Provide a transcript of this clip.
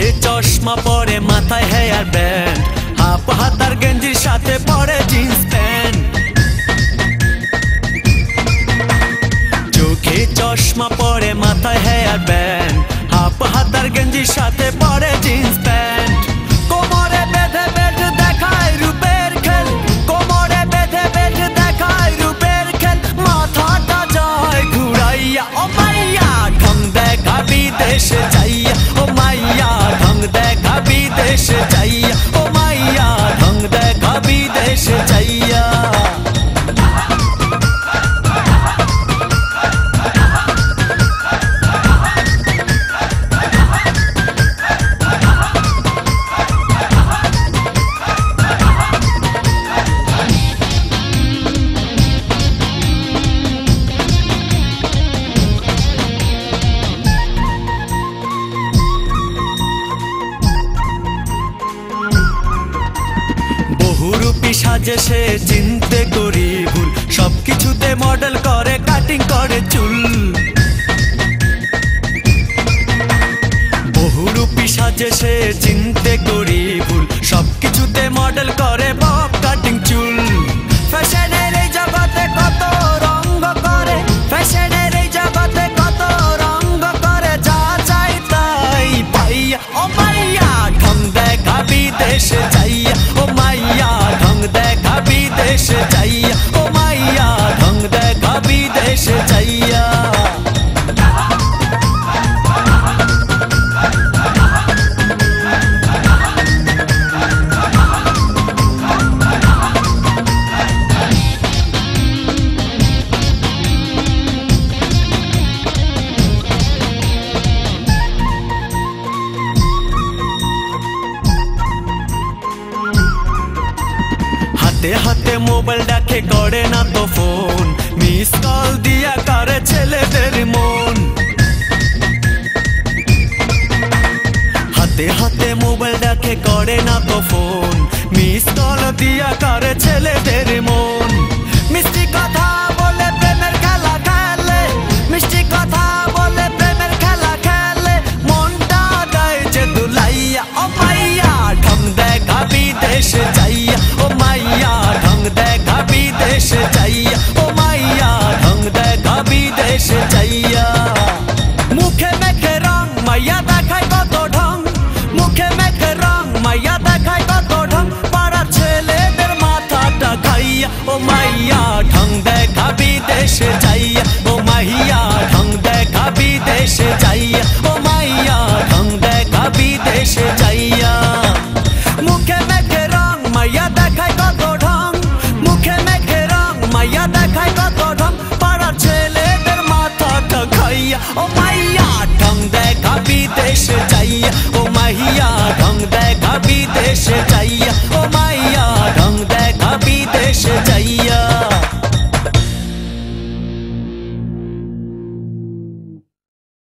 চোখে চশমা পরে মাথায় হেয়ার ব্যান্ড, হাফ হাতার গেঞ্জির সাথে পরে জিন্স প্যান্ট। চোখে চশমা পরে মাথায় হেয়ার ব্যান্ড, হাফ হাতার গেঞ্জির সাথে পরে জিন্স প্যান্ট। কোমরে বেঁধে বেঁধে দেখায় রূপের খেল, কোমরে বেঁধে বেঁধে দেখায় রূপের খেল। মাথাটা যায় ঘুরাইয়া, ও মাইয়া ঢং দেখা বিদেশে যাইয়া, ও মাইয়া ঢং দেখা বিদেশে যাইয়া, ও মাইয়া ঢং দেখা বিদেশে যাইয়া। বহুরূপী সাজে সে চিনতে করি ভুল, সবকিছুতে মডেল করে কাটিং করে চুল। বহুরূপী সাজে সে চিনতে করি ভুল, সবকিছুতে মডেল করে বব কাটিং চুল। ফ্যাশনের এই জগতে কত রঙ্গ করে, ফ্যাশনের এই জগতে কত রঙ্গ করে, যা চাই তাই পাইয়া, ও মাইয়া ঢং দেখা বিদেশে যাইয়া, ও মাইয়া ঢং দেখা বিদেশে যাইয়া, ও মাইয়া ঢং দেখা বিদেশে যাইয়া। হাতে হাতে মোবাইল ডাকে করে না তো ফোন, মিস কল দিয়া করে ছেলেদের মন। হাতে হাতে মোবাইল ডাকে করে না তো ফোন, মিস কল দিয়া করে ছেলেদের মন। মিষ্টি কথা বলে প্রেমের খেলা খেলে, মিষ্টি কথা বলে প্রেমের খেলা খেলে, মনটা দেয় যে দুলাইয়া, ও মাইয়া ঢং দেখা বিদেশে যাইয়া, ও মাইয়া ঢং দেখা বিদেশে যাইয়া, ও মাইয়া ঢং দেখা বিদেশে যাইয়া। মুখে মেখে রং মাইয়া দেখায় কত ঢং, মুখে মেখে রং মাইয়া দেখায় কত ঢং, পাড়ার ছেলেদের মাথাটা খাইয়া, ও মাইয়া ঢং দেখা বিদেশে যাইয়া, ও মাইয়া ঢং দেখা বিদেশে যাইয়া, ও মাইয়া ঢং দেখা বিদেশে যাইয়া। মুখে মেখে রং মাইয়া দেখায় কত ঢং, মুখে মেখে রং মাইয়া দেখায় কত ঢং, পাড়ার ছেলেদের মাথাটা খাইয়া, ও মাইয়া ঢং দেখা বিদেশে যাইয়া, ও মাইয়া ঢং দেখা বিদেশে যাইয়া, ও মাইয়া ঢং দেখা বিদেশে যাইয়া।